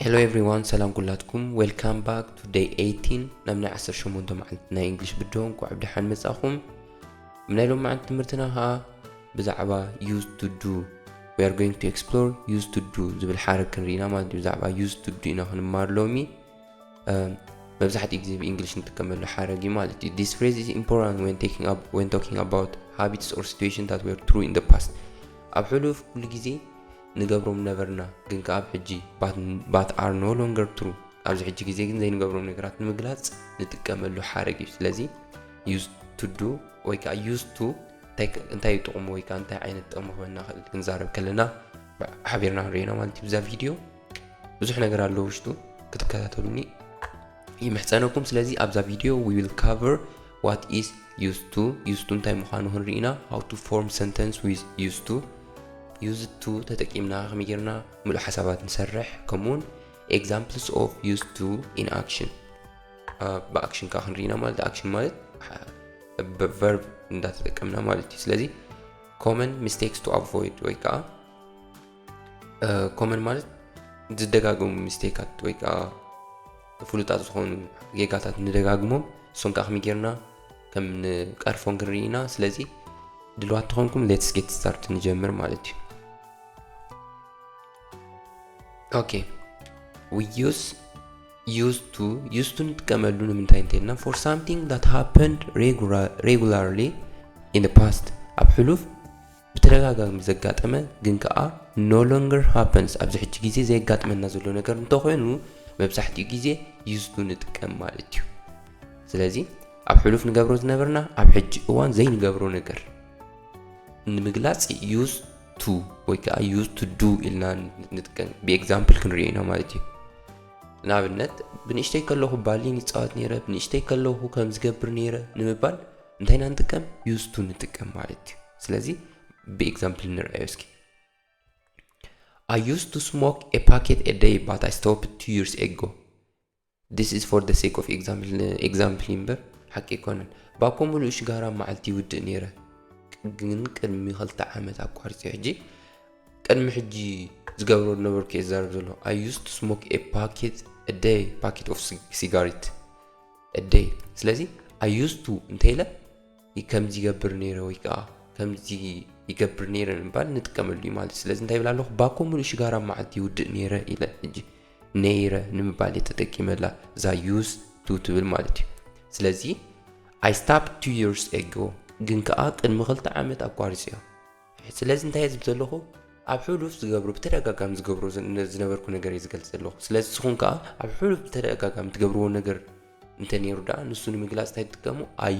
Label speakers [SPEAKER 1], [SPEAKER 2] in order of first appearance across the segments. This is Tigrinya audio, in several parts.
[SPEAKER 1] Hello everyone, salam kulatkum. Welcome back to day 18. نمنا 10 شمونتو معنا English بدون وعبد الحان مساخم. من اليوم معنا تمرتنا ها بزعبا used to do. We are going to explore used to do. زبل حركة رينا ما بزعبا used to do إنه هنمار لومي. مبزحت إجزي بإنجليش نتكمل حركة مالتي. This phrase is important when talking about habits or situations that were true in the past. أبحلو في كل جزء نقبرهم نبرنا ግን كاب حجي but are no longer true ኣብዚ ሕጂ ግዜ ግን ዘይንገብሮም ነገራት ንምግላጽ ንጥቀመሉ ሓረግ እዩ ስለዚ used to do ወይ ከዓ used to እንታይ ይጥቕሙ ወይ ከዓ እንታይ ዓይነት ጥቕሚ ክበና ክእል ክንዛረብ ከለና ሓቢርና ንሪኢና ማለት እዩ። ብዛ ቪድዮ ብዙሕ ነገር ኣለዎ ውሽጡ ክትከታተሉኒ ይምሕፀነኩም። ስለዚ ኣብዛ ቪድዮ we will cover what is used to እንታይ ምዃኑ ክንሪኢና how to form sentence with used to used to ተጠቂምና ከመይርና ሙሉእ ሓሳባት ንሰርሕ ከምኡን examples of used to in action በአክሽን ካ ክንሪኢና ማለት አክሽን ማለት በverb እንዳተጠቀምና ማለት እዩ። ስለዚ common mistakes to avoid ወይ ከዓ common ማለት ዝደጋገሙ ሚስቴካት ወይ ከዓ ፍሉጣት ዝኾኑ ጌጋታት ንደጋግሞም እሶም ካ ከመይርና ከም ንቀርፎም ክንሪኢና። ስለዚ ድልዋት ትኾንኩም let's get started ንጀምር ማለት እዩ። Okay, we used to نتكملوا ንምንታይ እንተልና for something that happened regularly in the past ኣብ ሕሉፍ ብተደጋጋሚ ዘጋጠመ ግን ከዓ no longer happens ኣብዚ ሕጂ ግዜ ዘጋጥመና ዘሎ ነገር እንተኾይኑ መብዛሕትኡ ግዜ used to ንጥቀም ማለት እዩ። ስለዚ ኣብ ሕሉፍ ንገብሮ ዝነበርና ኣብ ሕጂ እዋን ዘይንገብሮ ነገር ንምግላጽ used to ወይ ከዓ used to do ኢልና ንጥቀም ብኤግዛምፕል ክንሪኢና ማለት እዩ። ንኣብነት ብንእሽተይ ከለኹ ባሊን ይፃወት ነይረ ብንእሽተይ ከለኹ ከም ዝገብር ነይረ ንምባል እንታይና ንጥቀም used to ንጥቀም ማለት እዩ። ስለዚ ብኤግዛምፕል ንርአዮ እስኪ I used to smoke a packet a day but I stopped 2 years ago. This is for the sake of example ይምበር ሓቂ ይኮነን ባኮ ሙሉእ ሽጋራ መዓልቲ ይውድእ ነይረ ግን ቅድሚ 2 ዓመት አቋርጬ ሕጂ ቅድሚ ሕጂ ዝገብሮ ነበርኩ የዛረብ ዘሎ I used to smoke a packet of cigarette a day. ስለዚ I used to እንተይለ ከምዚ ይገብር ነይረ ወይ ከዓ ከምዚ ይገብር ነይረ ንባል ንጥቀመሉ ማለት ስለዚ እንታይ ብላለሁ ባኮ ሙሉእ ሽጋራ መዓልቲ ይውድእ ነይረ ኢለ ሕጂ ነይረ ንምባል የተጠቂመላ እዛ used to ትብል ማለት እዩ። ስለዚ I stopped 2 years ago ግን ከዓ ቅድሚ 2 ዓመት አቋርጬ ስለዚ እንታይ ዝብ ዘለኹ ኣብ ሕሉፍ ዝገብሩ ብተደጋጋሚ ዝገብሩ ዝነበርኩ ነገር ይዝገልጽ ዘለኹ። ስለዚ ስኹን ከዓ ኣብ ሕሉፍ ብተደጋጋሚ ትገብርዎ ነገር እንተነይሩ ዳ ንሱ ንምግላጽ እንታይ ትጥቀሙ I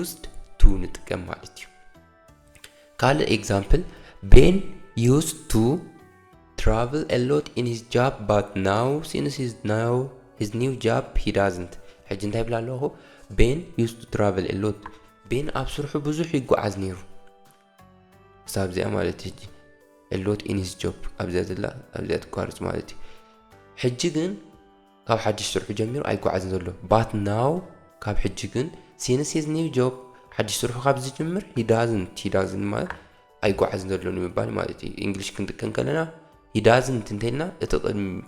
[SPEAKER 1] used to ንጥቀም ማለት እዩ። ካልእ ኤግዛምፕል Ben used to travel a lot in his job but now since his new job he doesn't. ሕጂ እንታይ ብላ ኣለኹ Ben used to travel a lot ቤን ኣብ ስርሑ ብዙሕ ይጓዓዝ ነይሩ ሳብ ዚኣ ማለት ሕጂ a lot in his job ኣብዚኣ ዘላ ኣብዚኣ ትቋርጽ ማለት እዩ። ሕጂ ግን ካብ ሓድሽ ስርሑ ጀሚሩ ኣይጓዓዝን ዘሎ but now ካብ ሕጂ ግን since his new job ሓድሽ ስርሑ ካብ ዝጅምር he doesn't ማለት ኣይጓዓዝን ዘሎ ንምባል ማለት እዩ። እንግሊሽ ክንጥቀም ከለና he doesn't እንተይልና እቲ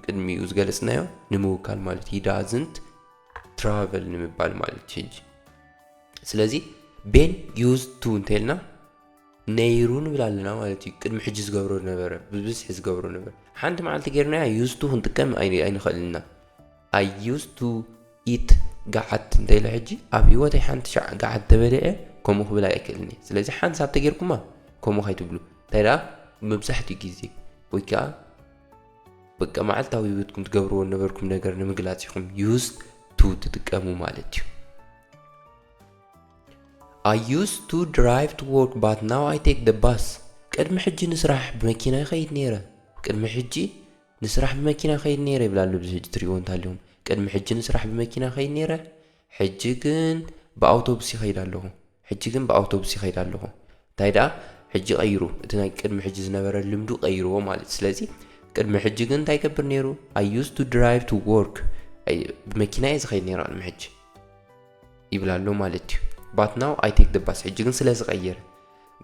[SPEAKER 1] ቅድሚኡ ዝገለጽናዮ ንምውካል ማለት he doesn't travel ንምባል ማለት ሕጂ ስለዚ Ben used to እንተይልና ነይሩ ንብላለና ማለት እዩ። ቅድሚ ሕጂ ዝገብሮ ነበረ ብብዝሒ ዝገብሮ ነበረ ሓንቲ መዓልቲ ጌርና used to ክንጥቀም ኣይንኽእልና I used to eat ጋዓት እንተይለ ሕጂ ኣብ ህይወተይ ሓንቲ ጋዓት ተበልዐ ከምኡ ክብል ኣይክእልኒ። ስለዚ ሓንቲ ሳብ ተጌርኩማ ከምኡ ከይትብሉ እንታይ ደኣ መብዛሕትኡ ግዜ ወይ ከዓ በቃ መዓልታዊ ህይወትኩም ትገብርዎ ነበርኩም ነገር ንምግላጽ ኢኹም used to ትጥቀሙ ማለት እዩ። I used to drive to work but now I take the bus. ቅድሚ ሕጂ ንስራሕ ብመኪና ይኸይድ ነይረ ቅድሚ ሕጂ ንስራሕ ብመኪና ይኸይድ ነይረ ይብላሉ ብዙሕ ሕጂ ትሪእዎ እንታለሁም ቅድሚ ሕጂ ንስራሕ ብመኪና ይኸይድ ነይረ ሕጂ ግን ብኣውቶቡስ ይኸይድ ኣለኹ እንታይ ደኣ ሕጂ ቀይሩ እቲ ናይ ቅድሚ ሕጂ ዝነበረ ልምዱ ቀይርዎ ማለት ስለዚ ቅድሚ ሕጂ ግን እንታይ ይገብር ነይሩ I used to drive to work ብመኪና እየ ዝኸይድ ነይረ ቅድሚ ሕጂ ይብላሉ ማለት እዩ። but now I take the bus ሕጂ ግን ስለዚ ቀየረ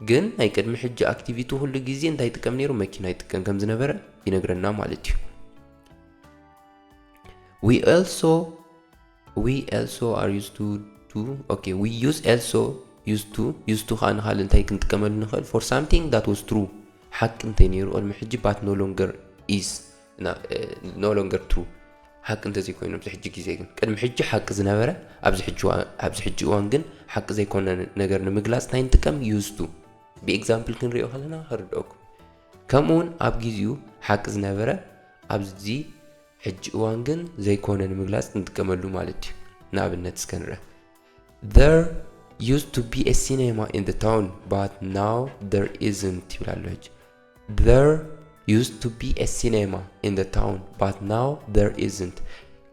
[SPEAKER 1] ግን ናይ ቅድሚ ሕጂ አክቲቪቲ ሁሉ ጊዜ እንታይ ጥቀም ነይሩ መኪና ይጥቀም ከም ዝነበረ ይነግረና ማለት እዩ። we also are used to okay, we use also used to خان خال انتي كنت كمل نخل for something that was true حق انتي نيرو المحجي but no longer is no longer true حق انت زي كوينو بزحجي كيزي كن قد محجي حق زنابرة أبز حجي وانجن حق زي كونا نجر نمجلاس ناين تكم used to بإكزامبل كن ريو خلنا هردوكم كمون أبجيزيو حق زنابرة أبز زي حجي وانجن زي كونا نمجلاس نتكملو مالتي نابنت سكنره. There used to be a cinema in the town but now there isn't. There used to be a cinema in the town but now there isn't.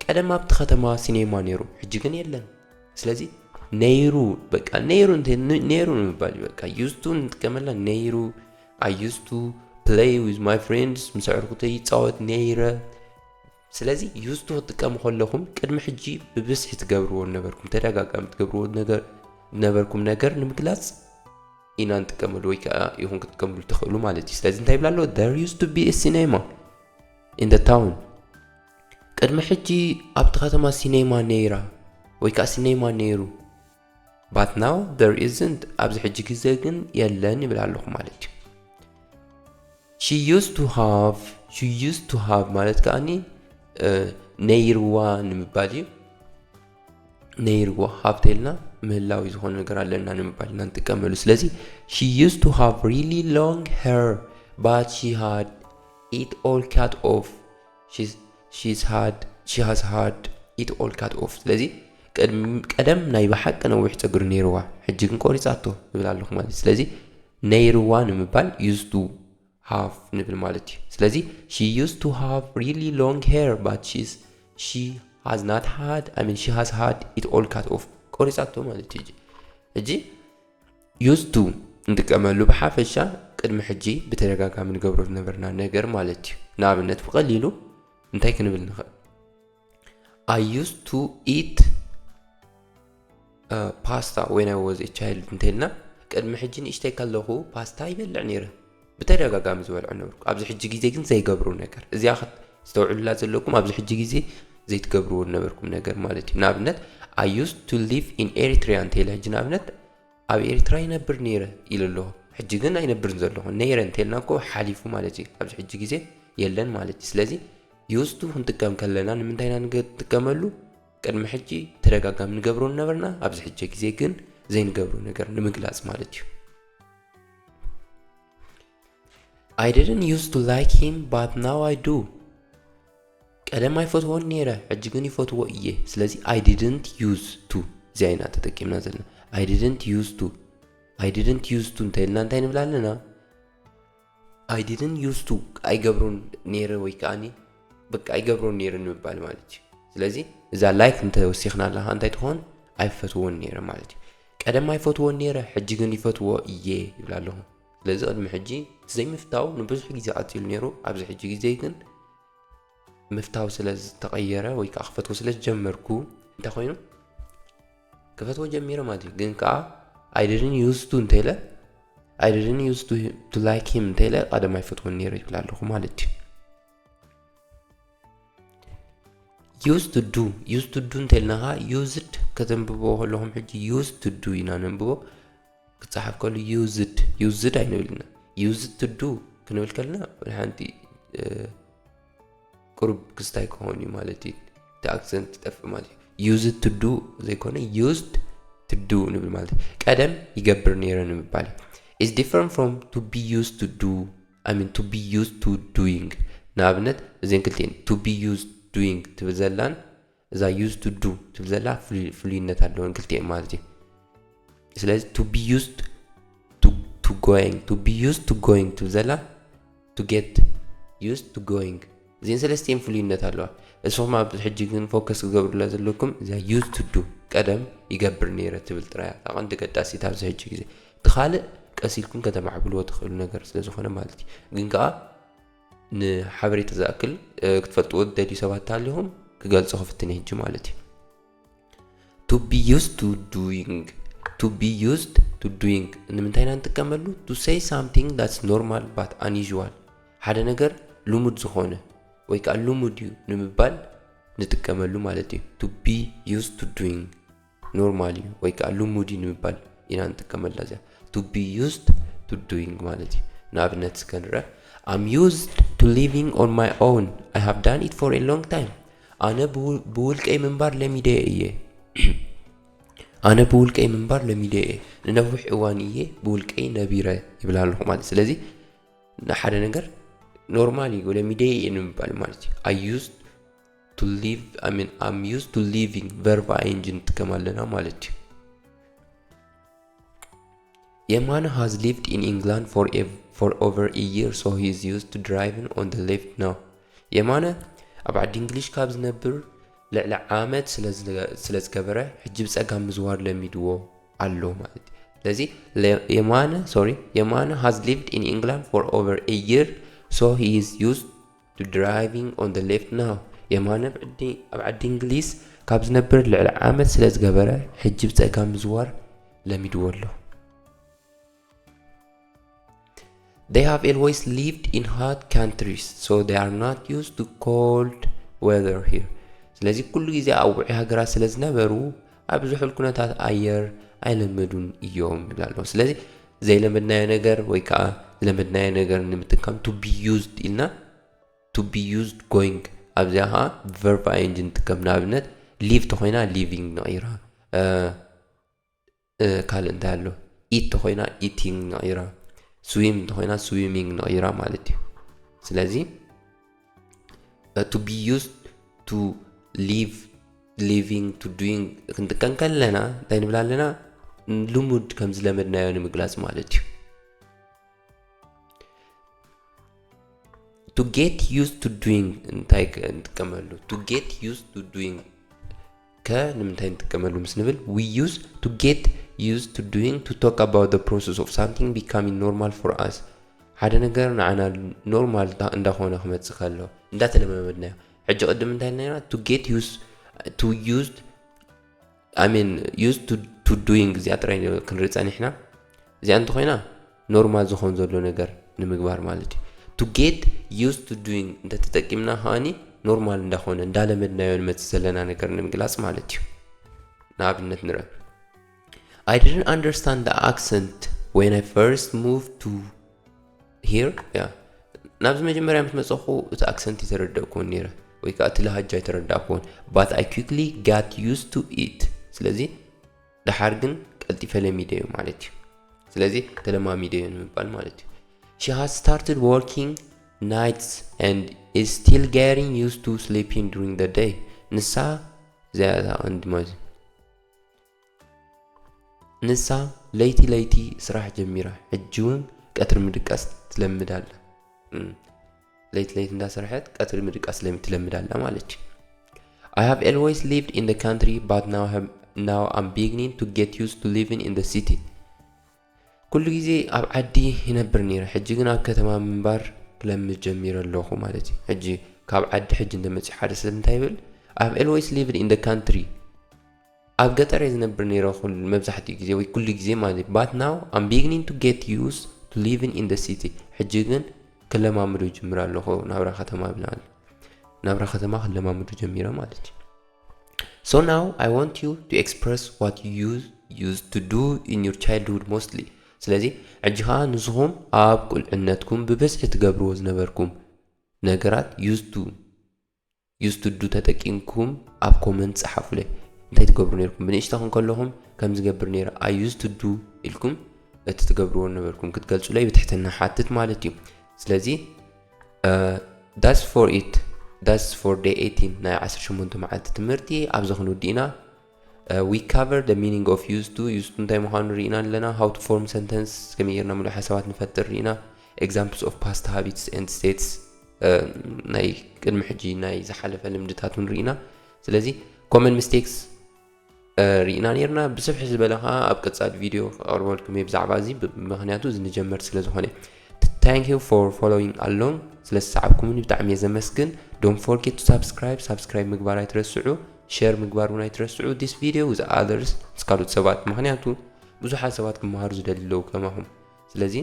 [SPEAKER 1] ቀደም ኣብቲ ከተማ ሲኔማ ነይሩ ሕጂ ግን የለን። ስለዚህ ነይሩ በቃ ነይሩ ንምባል በቃ used to ንጥቀመላ ነይሩ I used to play with my friends ምስ ዕርኩተይ ይፃወት ነይረ። ስለዚህ used to ትጥቀሙ ከለኹም ቅድሚ ሕጂ ብብስሒ ትገብርዎ ነበርኩም ተደጋጋሚ ትገብርዎ ነበርኩም ነገር ንምግላጽ ኢና ንጥቀመሉ ወይ ከዓ ይኹን ክትጥቀምሉ ትኽእሉ ማለት እዩ። ስለዚህ እንታይ ይብላሎ there used to be a cinema in the town ቅድሚ ሕጂ ኣብቲ ከተማ ሲኔማ ነይራ ወይ ከዓ ሲኔማ ነይሩ but now there isn't ኣብዚ ሕጂ ግዜ ግን የለን ይብል ኣለኹ ማለት እዩ። she used to have ማለት ከዓኒ ነይርዋ ንምባል እዩ። ነይርዋ ሃብቴልና ምህላዊ ዝኾነ ነገር ኣለና ንምባል ኢና ንጥቀመሉ። ስለዚህ she used to have really long hair but she had it all cut off. she has had it all cut off. ስለዚህ ቀደም ናይ በሓቂ ነዊሕ ፀጉሪ ነይርዋ ሕጂ ግን ቆሪፃቶ ይብል ኣለኹ ማለት። ስለዚህ ነይርዋ ንምባል used to have ንብል ማለት እዩ። ስለዚህ she used to have really long hair but she has had it all cut off ቆሪፃቶ ማለት እዩ። ሕጂ used to ንጥቀመሉ ብሓፈሻ ቅድሚ ሕጂ ብተደጋጋሚ ንገብሮ ዝነበርና ነገር ማለት እዩ። ንኣብነት ብቐሊሉ እንታይ ክንብል ንኽእል I used to eat pasta when I was a child እንተልና ቅድሚ ሕጂ ንእሽተይ ከለኹ ፓስታ ይበልዕ ነይረ ብተደጋጋሚ ዝበልዑ ነበርኩ። ኣብዚ ሕጂ ግዜ ግን ዘይገብሩ ነገር እዚኣ ዝተውዕሉላ ዘለኩም ኣብዚ ሕጂ ግዜ ዘይትገብርዎ ነበርኩም ነገር ማለት እዩ። ንኣብነት I used to live in Eritrea እንተኢለ ሕጂ ንኣብነት ኣብ ኤርትራ ይነብር ነይረ ኢሉ ኣለኹ። ሕጂ ግን ኣይነብርን ዘለኹ ነይረ እንተኢልና እኮ ሓሊፉ ማለት እዩ። ኣብዚ ሕጂ ግዜ የለን ማለት እዩ። ስለዚ used to ክንጥቀም ከለና ንምንታይ ኢና ንጥቀመሉ ቅድሚ ሕጂ ተደጋጋሚ ንገብሮ ነበርና ኣብዚ ሕጂ ግዜ ግን ዘይንገብሮ ነገር ንምግላጽ ማለት እዩ። I didn't used to like him but now I do. ቀደም ኣይፈትዎን ነይረ ሕጂ ግን ይፈትዎ እየ። ስለዚህ I didn't use to እዚኣ ኢና ተጠቂምና ዘለና I didn't use to እንተኢልና እንታይ ንብል ኣለና I didn't used to ኣይገብሮን ነይረ ወይ ከዓኒ በቃ ኣይገብሮን ነይረ ንምባል ማለት እዩ። ስለዚህ እዛ ላይክ እንተወሲኽና ኣለኻ እንታይ ትኾን ኣይፈትዎን ነይረ ማለት እዩ። ቀደም ኣይፈትዎን ነይረ ሕጂ ግን ይፈትዎ እየ ይብል ኣለኹ። ስለዚ ቅድሚ ሕጂ ዘይምፍታው ንብዙሕ ግዜ ቀፂሉ ነይሩ ኣብዚ ሕጂ ግዜ ግን ምፍታው ስለዝተቐየረ ወይ ከዓ ክፈትዎ ስለዝጀመርኩ እንታይ ኮይኑ ክፈትዎ ጀሚረ ማለት እዩ። ግን ከዓ I didn't used to እንተኢለ I didn't used to like him እንተኢለ ቀደም ኣይፈትዎን ነይረ ይብል ኣለኹ ማለት እዩ። used to do እንተኢልና used ከተንብቦ ከለኹም ሕጂ used to do ኢና ነንብቦ ክፀሓፍ ከሉ used ኣይንብልና used to do ክንብል ከለና ሓንቲ ቁርብ ክስታይ ከሆኑ ማለት እዩ። ተኣክሰንት ጠፍእ ማለት እዩ። used to do ዘይኮነ used to do ንብል ማለት እዩ። ቀደም ይገብር ነይረ ንምባል is different from to be used to do to be used to doing። ንኣብነት እዚን ክልቲአን to be used doing ትብል ዘላን እዛ used to do ትብል ዘላ ፍሉይነት ኣለወን ክልቲአን ማለት እዩ። ስለዚህ to be used to going ትብል ዘላ to get used to going እዚን ሰለስቲአን ፍሉይነት ኣለዋ። እስኹም ኣብ ሕጂ ግን ፎከስ ክገብሩላ ዘለኩም እዚኣ used to do ቀደም ይገብር ነይረ ትብል ጥራያ ኣቐንዲ ገዳሲት ኣብዚ ሕጂ ግዜ ትኻልእ ቀሲልኩም ከተማዕብልዎ ትኽእሉ ነገር ስለዝኾነ ማለት እዩ። ግን ከዓ ንሓበሬታ ዝኣክል ክትፈልጥዎ ዝደልዩ ሰባት ኣለኹም ክገልጾ ክፍትነ ሕጂ ማለት እዩ። to be used to doing ንምንታይ ኢና ንጥቀመሉ to say something that's normal but unusual ሓደ ነገር ልሙድ ዝኾነ ወይ ከዓ ልሙድ እዩ ንምባል ንጥቀመሉ ማለት እዩ to be used to doing normally ወይ ከዓ ልሙድ ንባል ኢና ንጥቀመላ እዚኣ to be used to doing ማለት እዩ ንኣብነት ስከንረ I'm used to living on my own I have done it for a long time ኣነ ብውልቀይ ምንባር ለሚደየ እየ ኣነ ብውልቀይ ምንባር ለሚደየ ንነዊሕ እዋን እየ ብውልቀይ ነቢረ ይብላ ኣለኹ ማለት ስለዚ ሓደ ነገር ኖርማሊ ለሚደየ እየ ንምባል ማለት እዩ I used to live I'm used to living verb ing ንጥቀማለና ማለት እዩ Yemana has lived in England for over a year so he is used to driving on the left now Yemana أبعد إنجليش كابز نبر لعل عامد سلز كبره حجب سأقام مزوار لميدوه علو مالتي لذي Yemana has lived in England for over a year so he is used to driving on the left now Yemana أبعد إنجليش كابز نبر لعل عامد سلز كبره حجب سأقام مزوار لميدوه له They have always lived in hot countries, so they are not used to cold weather here. ስለዚህ ኩሉ ጊዜ ኣብ ውዑይ ሃገራት ስለ ዝነበሩ ኣብ ብዙሕ ኩነታት ኣየር ኣይለመዱን እዮም ይብላሉ። ስለዚ ዘይለመድናዮ ነገር ወይ ከዓ ዝለመድናዮ ነገር ንምጥቃም to be used ኢልና to be used going ኣብዚኣ ከዓ verb ing ንጥቀም ንኣብነት live ተኾይና living ነቒራ ካልእ እንታይ ኣሎ eat ተኾይና eating ነቒራ swim ተኾይና swimming ነቒራ ማለት እዩ ስለዚ to be used to live living to doing ክንጥቀም ከለና እንታይ ንብላ ኣለና ልሙድ ከም ዝለመድናዮ ንምግላጽ ማለት እዩ to get used to doing እንታይ ንጥቀመሉ to get used to doing ንምንታይ ንጥቀመሉ ምስ ንብል we use to get used to doing to talk about the process of something becoming normal for us ሓደ ነገር ንዓና ኖርማል እንዳኾነ ክመጽእ ከሎ እንዳተለማመድናዮ ሕጂ ቅድም እንታይ ነይና to get used to used to doing እዚኣ ጥራይ ክንርኢ ጸኒሕና እዚኣ እንተኾይና ኖርማል ዝኾን ዘሎ ነገር ንምግባር ማለት እዩ to get used to doing እንተተጠቂምና ኸኣኒ ኖርማል እንዳኾነ እንዳለመድናዮ ንመጽእ ዘለና ነገር ንምግላጽ ማለት እዩ ንኣብነት ንርኢ I didn't understand the accent when I first moved to here ናብዚ መጀመርያ ምትመጽኹ እቲ accent ይተረዳእኩን ነይረ ወይ ከዓ እቲ ለሃጃ ይተረዳእኩን but I quickly got used to it ስለዚ ድሓር ግን ቀልጢፈ ለሚደዮ ማለት እዩ ስለዚ ተለማሚደዮ ንምባል ማለት እዩ She has started working nights and is still getting used to sleeping during the day ንሳ زيادة عند مازن نسا ليتي سراح جميرة حجون قطر مدقاس تلمدال ليت ندا سراحت قطر مدقاس تلمدال مالك I have always lived in the country but now I'm beginning to get used to living in the city كل ጊዜ ኣብ ዓዲ ይነብር ነይረ ሕጂ ግን ኣብ ከተማ ምንባር ክለምድ ጀሚረ ኣለኹ ማለት እዩ ሕጂ ካብ ዓዲ ሕጂ እንደመጽእ ሓደ ሰብ እንታይ ይብል I have always lived in the country ኣብ ገጠር ዝነብር ነይረ ኩል መብዛሕትኡ ጊዜ ወይ ኩሉ ጊዜ ማለት but now I'm beginning to get used to living in the city ሕጂ ግን ክለማምዱ ጀሚረ ኣለኹ ናብራ ከተማ ብላል ናብራ ከተማ ክለማምዱ ጀሚረ ማለት እዩ So now I want you to express what you used to do in your childhood mostly ስለዚህ ሕጂኻ ንስኹም ኣብ ቁልዕነትኩም ብበዝሒ ትገብርዎ ዝነበርኩም ነገራት used to do ተጠቂምኩም ኣብ ኮመንት ጻሓፉለይ እንታይ ትገብሩ ነርኩም ብንእሽተኹም ከለኹም ከም ዝገብር ነይረ I used to do ኢልኩም እቲ ትገብርዎ ነበርኩም ክትገልጹለይ ብትሕትና ሓትት ማለት እዩ ስለዚ that's for day 18 ናይ 18 መዓልቲ ትምህርቲ ኣብዚ ክንውዲእና we cover the meaning of used to እንታይ ምዃኑ ርኢና ኣለና how to form sentence ከመይርና ሙሉእ ሓሳባት ንፈጥር ርኢና examples of past habits and states ናይ ቅድሚ ሕጂ ናይ ዝሓለፈ ልምድታቱን ርኢና ስለዚ common mistakes ርኢና ነርና ብስፍሕ ዝበለኻ ኣብ ቀጻሊ ቪድዮ ኣቅርበልኩም ብዛዕባ እዚ ምክንያቱ ዝንጀመር ስለ ዝኾነ thank you for following along ስለተሰዓብኩምን ብጣዕሚ የዘመስግን don't forget to subscribe ምግባር ኣይትረስዑ share ምግባሩን ኣይትረስዑ this video with others ስካሉት ሰባት ምክንያቱ ብዙሓት ሰባት ክመሃሩ ዝደልለው ከማኹም ስለዚ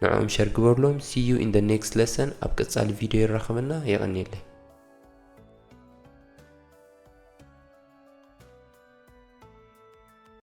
[SPEAKER 1] ንዕኦም share ግበርሎም see you in the next lesson ኣብ ቀጻሊ ቪድዮ ይራኸበና የቀኒየለይ